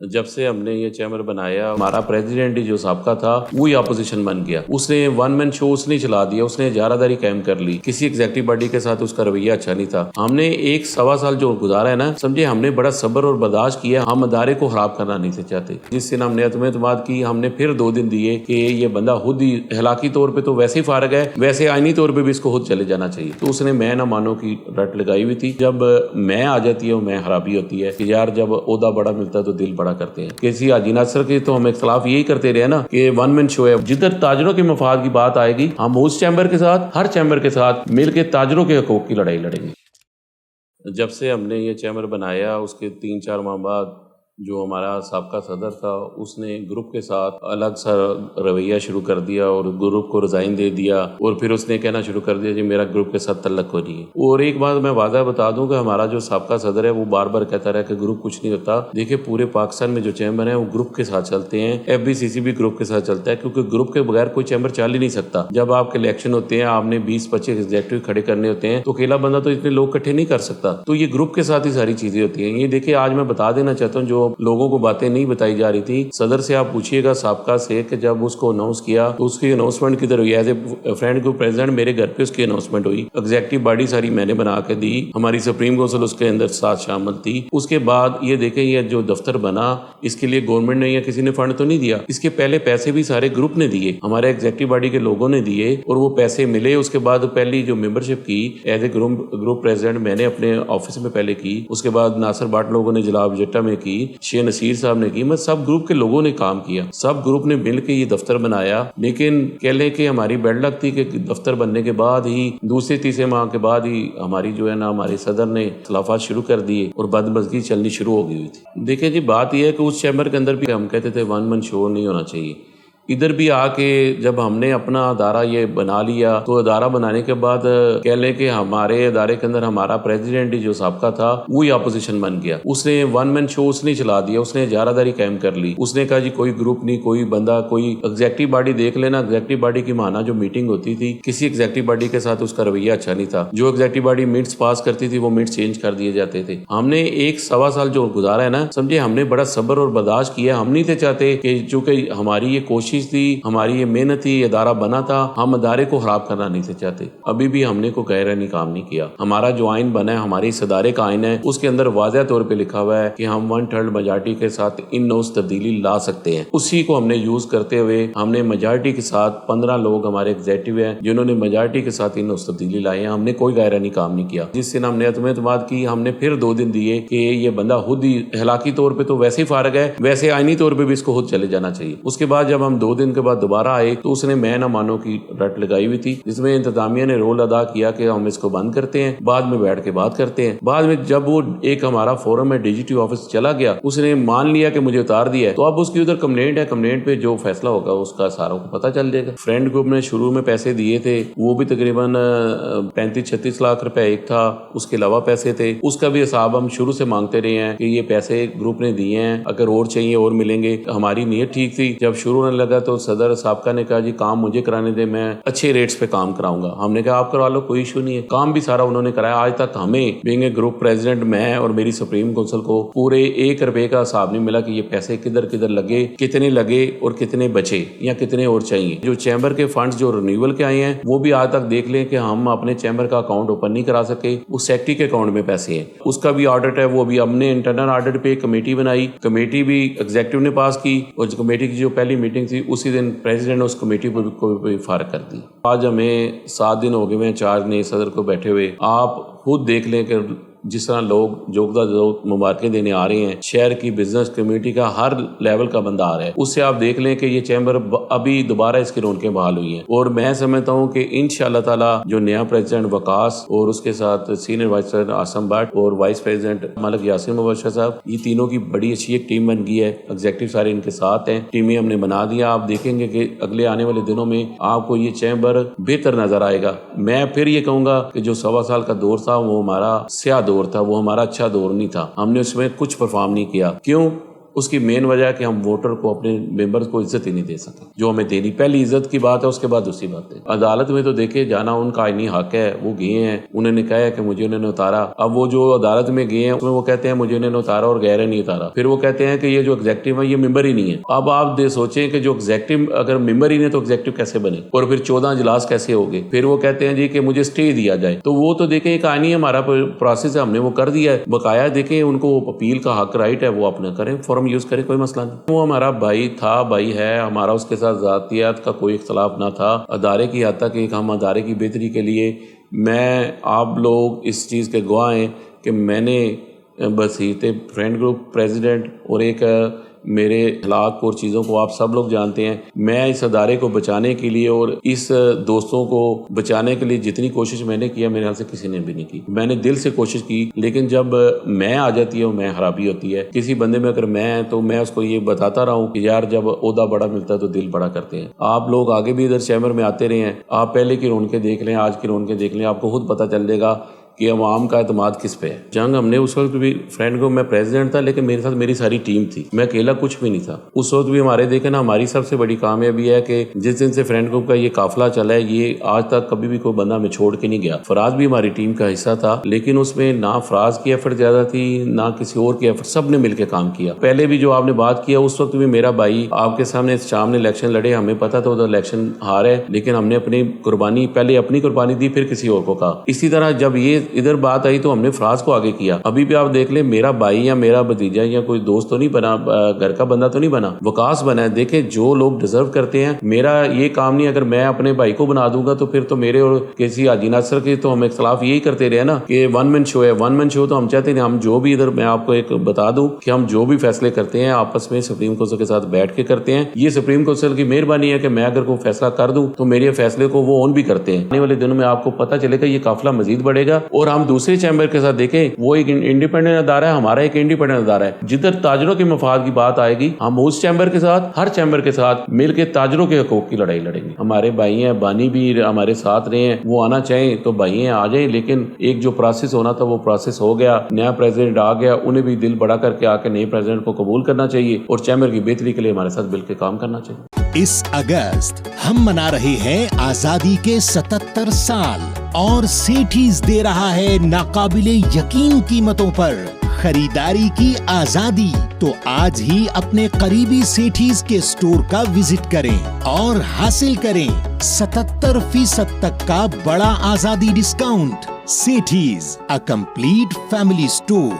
جب سے ہم نے یہ چیمبر بنایا ہمارا پریزیڈنٹ ہی جو سابقہ تھا وہی اپوزیشن بن گیا. اس نے ون مین شو اس نے چلا دیا, اس نے اجارہ داری قائم کر لی. کسی ایگزیکٹو باڈی کے ساتھ اس کا رویہ اچھا نہیں تھا. ہم نے ایک سوا سال جو گزارا ہے نا, سمجھے ہم نے بڑا صبر اور برداشت کیا. ہم ادارے کو خراب کرنا نہیں سے چاہتے. جس دن ہم نے عدم اعتماد کی ہم نے پھر 2 دن دیے کہ یہ بندہ خود ہی اخلاقی طور پہ تو ویسے ہی فارغ ہے, ویسے آئینی طور پہ بھی اس کو خود چلے جانا چاہیے. تو اس نے میں نہ مانو کی رٹ لگائی ہوئی تھی. جب میں آ جاتی ہے میں خرابی ہوتی ہے کہ یار جب عہدہ بڑا ملتا ہے تو دل بڑا کرتے ہیں. کسی حاجی ناصر کے تو ہم اختلاف یہی کرتے رہے نا کہ ون مین شو ہے. جدھر تاجروں کے مفاد کی بات آئے گی ہم اس چیمبر کے ساتھ ہر چیمبر کے ساتھ مل کے تاجروں کے حقوق کی لڑائی لڑیں گے. جب سے ہم نے یہ چیمبر بنایا اس کے 3-4 ماہ بعد جو ہمارا سابقہ صدر تھا اس نے گروپ کے ساتھ الگ سا رویہ شروع کر دیا اور گروپ کو ریزائن دے دیا. اور پھر اس نے کہنا شروع کر دیا جی میرا گروپ کے ساتھ تعلق ہو نہیں ہے. اور ایک بات میں واضح بتا دوں کہ ہمارا جو سابقہ صدر ہے وہ بار بار کہتا رہا کہ گروپ کچھ نہیں ہوتا. دیکھیں پورے پاکستان میں جو چیمبر ہیں وہ گروپ کے ساتھ چلتے ہیں. FBCC بھی گروپ کے ساتھ چلتا ہے کیونکہ گروپ کے بغیر کوئی چیمبر چل ہی نہیں سکتا. جب آپ کے الیکشن ہوتے ہیں آپ نے 20-25 ایگزیکٹو کھڑے کرنے ہوتے ہیں تو اکیلا بندہ تو اتنے لوگ اکٹھے نہیں کر سکتا. تو یہ گروپ کے ساتھ ہی ساری چیزیں ہوتی ہیں. یہ دیکھیں آج میں بتا دینا چاہتا ہوں جو لوگوں کو باتیں نہیں بتائی جا رہی تھی. صدر سے آپ پوچھیے گا سابقہ سے کہ جب اس کو اناؤنس کیا تو اس کی اناؤنسمنٹ کدھر ہوئی. As a friend group president میرے گھر پہ اس کی اناؤنسمنٹ ہوئی. ایگزیکٹو باڈی ساری میں نے بنا کے دی. ہماری سپریم کونسل اس کے اندر ساتھ شامل تھی. اس کے بعد یہ دیکھیں یہ جو دفتر بنا اس کے لیے گورنمنٹ نے یا کسی نے فنڈ تو نہیں دیا. اس کے پہلے پیسے بھی سارے گروپ نے دیے, ہمارے ایگزیکٹو باڈی کے لوگوں نے دیے اور وہ پیسے ملے. اس کے بعد پہلی جو ممبرشپ کی ایز اے گروپ پریزیڈنٹ میں نے اپنے آفس میں پہلے کی. اس کے بعد ناصر بٹ لوگوں نے جلاب جٹا میں کی, شیخ نصیر صاحب نے کی. میں سب گروپ کے لوگوں نے کام کیا, سب گروپ نے مل کے یہ دفتر بنایا. لیکن کہہ لیں کہ ہماری بیڈ لک تھی کہ دفتر بننے کے بعد ہی دوسرے-تیسرے ماہ کے بعد ہی ہماری جو ہے نا ہمارے صدر نے اختلافات شروع کر دیے اور بدمزگی چلنی شروع ہو گئی ہوئی تھی. دیکھیں جی بات یہ ہے کہ اس چیمبر کے اندر بھی ہم کہتے تھے ون مین شو نہیں ہونا چاہیے. ادھر بھی آ کے جب ہم نے اپنا ادارہ یہ بنا لیا تو ادارہ بنانے کے بعد کہہ لیں کہ ہمارے ادارے کے اندر ہمارا پریزیڈنٹ ہی جو سابقہ تھا وہی اپوزیشن بن گیا. اس نے ون مین شو اس نے چلا دیا, اس نے اجارہ داری قائم کر لی. اس نے کہا جی کوئی گروپ نہیں, کوئی بندہ, کوئی ایگزیکٹو باڈی دیکھ لینا. ایگزیکٹو باڈی کی مانا جو میٹنگ ہوتی تھی کسی ایگزیکٹو باڈی کے ساتھ اس کا رویہ اچھا نہیں تھا. جو ایگزیکٹو باڈی میٹس پاس کرتی تھی وہ میٹس چینج کر دیے جاتے تھے. ہم نے ایک سوا سال جو گزارا ہے نا, سمجھے ہم نے بڑا صبر اور برداشت کیا. ہم نہیں تھے چاہتے کہ چونکہ ہماری یہ کوشش تھی, ہماری یہ محنت تھی, ادارہ بنا تھا, ہم ادارے کو خراب کرنا نہیں سے چاہتے. ابھی بھی ہم نے کوئی غیرانی کام نہیں کیا. ہمارا جو آئین بنا ہے ہمارے اس ادارے کا آئین ہے اس کے اندر واضح طور پہ لکھا ہوا ہے کہ ہم 1/3 میجارٹی کے ساتھ ان نوز تبدیلی لا سکتے ہیں. اسی کو ہم نے یوز کرتے ہوئے ہم نے میجارٹی کے ساتھ 15 لوگ ہمارے ایگزیکٹو ہیں جنہوں نے میجارٹی کے ساتھ ان نوز تبدیلی لائی ہیں. ہم نے کوئی غیرانی کام نہیں کیا. جس دن ہم نے عدم اعتماد کی ہم نے پھر 2 دن دیے کہ یہ بندہ خود ہی اخلاقی طور پہ تو ویسے ہی فارغ ہے, ویسے آئینی طور پہ بھی اس کو خود چلے جانا چاہیے. اس کے بعد جب ہم 2 دن کے بعد دوبارہ آئے تو اس نے میں نہ مانو کی رٹ لگائی ہوئی تھی جس میں انتظامیہ نے رول ادا کیا کہ ہم اس کو بند کرتے ہیں, بعد میں بیٹھ کے بات کرتے ہیں. بعد میں جب وہ ایک ہمارا فورم ہے DGT آفس چلا گیا اس نے مان لیا کہ مجھے اتار دیا ہے تو اب اس کی ادھر کمپلینٹ ہے. کمپلینٹ پہ جو فیصلہ ہوگا اس کا ساروں کو پتہ چل جائے گا. فرینڈ گروپ نے شروع میں پیسے دیے تھے وہ بھی تقریباً 35-36 لاکھ روپے ایک تھا. اس کے علاوہ پیسے تھے اس کا بھی حساب ہم شروع سے مانگتے رہے ہیں کہ یہ پیسے گروپ نے دیے ہیں, اگر اور چاہیے اور ملیں گے. ہماری نیت ٹھیک تھی. جب شروع ہونے لگا تو صدر سابقہ نے کہا جی کام مجھے کرانے دے, میں اچھے ریٹس پہ کام کراؤں گا. ہم نے کہا آپ کروا لو, کوئی ایشو نہیں ہے. کام بھی سارا انہوں نے کرایا. آج تک ہمیں بینگ اے گروپ پریزیڈنٹ میں اور میری سپریم کونسل کو پورے 1 روپے کا حساب نہیں ملا کہ یہ پیسے کدھر کدھر لگے, کتنے لگے اور کتنے بچے یا کتنے اور چاہیے. جو چیمبر کے فنڈز جو رینیول کے آئے ہیں وہ بھی آج تک دیکھ لیں کہ ہم اپنے چیمبر کا اکاؤنٹ اوپن نہیں کرا سکے. اس سیکٹری کے اکاؤنٹ میں پیسے ہیں, اس کا بھی آڈٹ ہے. وہ بھی ہم نے انٹرنل آڈٹ پہ کمیٹی بنائی, کمیٹی بھی ایگزیکٹو نے پاس کی اور کمیٹی کی جو پہلی میٹنگ تھی اسی دن پریزیڈنٹ نے اس کمیٹی کو بھی فارغ کر دی. آج ہمیں 7 دن ہو گئے ہیں 4 نئے صدر کو بیٹھے ہوئے. آپ خود دیکھ لیں کہ جس طرح لوگ جوگدہ مبارکیں دینے آ رہے ہیں, شہر کی بزنس کمیونٹی کا ہر لیول کا بندہ آ رہا ہے. اس سے آپ دیکھ لیں کہ یہ چیمبر ابھی دوبارہ اس کی رونقیں بحال ہوئی ہیں. اور میں سمجھتا ہوں کہ انشاءاللہ تعالی جو نیا پریزیڈنٹ وقاص اور اس کے ساتھ senior vice president Asim but اور وائس پریزیڈنٹ ملک یاسر مبشر صاحب, یہ تینوں کی بڑی اچھی ایک ٹیم بن گئی ہے. ایگزیکٹو سارے ان کے ساتھ ہیں, ٹیمیں ہم نے بنا دیا. آپ دیکھیں گے کہ اگلے آنے والے دنوں میں آپ کو یہ چیمبر بہتر نظر آئے گا. میں پھر یہ کہوں گا کہ جو 1.25 سال کا دور تھا وہ ہمارا سیاہ دور تھا, وہ ہمارا اچھا دور نہیں تھا. ہم نے اس میں کچھ پرفارم نہیں کیا. کیوں؟ اس کی مین وجہ ہے کہ ہم ووٹر کو اپنے ممبرز کو عزت ہی نہیں دے سکتے جو ہمیں دینی. پہلی عزت کی بات ہے, اس کے بعد دوسری بات ہے. عدالت میں تو دیکھے جانا ان کا آئینی حق ہے, وہ گئے ہیں, انہوں نے کہا ہے کہ مجھے انہوں نے اتارا. اب وہ جو عدالت میں گئے ہیں اس میں وہ کہتے ہیں مجھے انہوں نے اتارا اور غیر نہیں اتارا. پھر وہ کہتے ہیں کہ یہ جو ایگزیکٹو ہے یہ ممبر ہی نہیں ہے. اب آپ سوچیں کہ جو ایگزیکٹو اگر ممبر ہی نہیں تو ایگزیکٹو کیسے بنے, اور پھر 14 اجلاس کیسے ہوگے. پھر وہ کہتے ہیں جی کہ مجھے اسٹے دیا جائے. تو وہ تو دیکھیں ایک آئینی ہمارا پروسیس ہے, ہم نے وہ کر دیا ہے. بقایا دیکھیں ان کو اپیل کا حق رائٹ ہے, وہ اپنا کریں, فارم یوز کریں, کوئی مسئلہ نہیں. وہ ہمارا بھائی تھا, بھائی ہے ہمارا, اس کے ساتھ ذاتیات کا کوئی اختلاف نہ تھا. ادارے کی حد تک کہ ہم ادارے کی بہتری کے لیے, میں آپ لوگ اس چیز کے گواہ ہیں کہ میں نے بصیرت فرینڈ گروپ پریزیڈنٹ اور ایک میرے اخلاق اور چیزوں کو آپ سب لوگ جانتے ہیں, میں اس ادارے کو بچانے کے لیے اور اس دوستوں کو بچانے کے لیے جتنی کوشش میں نے کیا میرے خیال سے کسی نے بھی نہیں کی. میں نے دل سے کوشش کی, لیکن جب میں آ جاتی ہے اور میں خرابی ہوتی ہے کسی بندے میں, اگر میں تو میں اس کو یہ بتاتا رہا ہوں کہ یار جب عہدہ بڑا ملتا ہے تو دل بڑا کرتے ہیں. آپ لوگ آگے بھی ادھر چیمبر میں آتے رہے ہیں, آپ پہلے کی رونقیں دیکھ لیں, آج کی رونقیں دیکھ لیں, آپ کو خود پتہ چل جائے گا کہ عوام کا اعتماد کس پہ ہے. جنگ ہم نے اس وقت بھی فرینڈ کو, میں پریزیڈنٹ تھا لیکن میرے ساتھ میری ساری ٹیم تھی, میں اکیلا کچھ بھی نہیں تھا. اس وقت بھی ہمارے دیکھیں نا, ہماری سب سے بڑی کامیابی ہے کہ جس دن سے فرینڈ گروپ کا یہ قافلہ چلا ہے, یہ آج تک کبھی بھی کوئی بندہ ہمیں چھوڑ کے نہیں گیا. فراز بھی ہماری ٹیم کا حصہ تھا, لیکن اس میں نہ فراز کی ایفرٹ زیادہ تھی نہ کسی اور کی ایفرٹ, سب نے مل کے کام کیا. پہلے بھی جو آپ نے بات کیا اس وقت بھی میرا بھائی آپ کے سامنے شام نے الیکشن لڑے, ہمیں پتا تھا الیکشن ہار ہے, لیکن ہم نے اپنی قربانی, پہلے اپنی قربانی دی پھر کسی اور کو کہا. اسی طرح جب یہ ادھر بات آئی تو ہم نے فراز کو آگے کیا. ابھی بھی آپ دیکھ لیں, میرا بھائی یا میرا بھتیجا یا کوئی دوست تو نہیں بنا, گھر کا بندہ تو نہیں بنا, وکاس بنا ہے. دیکھیں جو لوگ ڈیزرو کرتے ہیں, میرا یہ کام نہیں, اگر میں اپنے بھائی کو بنا دوں گا تو پھر تو میرے اور کسی حاجی ناصر کے تو ہم اختلاف یہی کرتے رہے نا کہ ون مین شو ہے. ون مین شو تو ہم چاہتے ہیں ہم جو بھی ادھر, میں آپ کو ایک بتا دوں کہ ہم جو بھی فیصلے کرتے ہیں آپس میں سپریم کونسل کے ساتھ بیٹھ کے کرتے ہیں. یہ سپریم کونسل کی مہربانی ہے کہ میں اگر کوئی فیصلہ کر دوں تو میرے فیصلے کو وہ اون بھی کرتے ہیں. آنے والے دنوں میں آپ کو پتہ چلے گا یہ قافلہ مزید بڑھے گا. اور ہم دوسرے چیمبر کے ساتھ دیکھیں, وہ ایک انڈیپینڈنٹ ادارہ ہے, ہمارا ایک انڈیپینڈنٹ ادارہ ہے. جدھر تاجروں کے مفاد کی بات آئے گی, ہم اس چیمبر کے ساتھ, ہر چیمبر کے ساتھ مل کے تاجروں کے حقوق کی لڑائی لڑیں گے. ہمارے بھائی ہیں, بانی بھی ہمارے ساتھ رہے ہیں, وہ آنا چاہیں تو بھائی ہیں آ جائیں, لیکن ایک جو پروسیس ہونا تھا وہ پروسیس ہو گیا. نیا پریزیڈنٹ آ گیا, انہیں بھی دل بڑا کر کے آ کے نئے پریزیڈنٹ کو قبول کرنا چاہیے اور چیمبر کی بہتری کے لیے ہمارے ساتھ مل کے کام کرنا چاہیے. اس اگست ہم منا رہے ہیں آزادی کے 77 سال اور سیٹھیز دے رہا ہے ناقابل یقین قیمتوں پر خریداری کی آزادی. تو آج ہی اپنے قریبی سیٹھیز کے سٹور کا وزٹ کریں اور حاصل کریں 77% تک کا بڑا آزادی discount. سیٹھیز, a complete family store.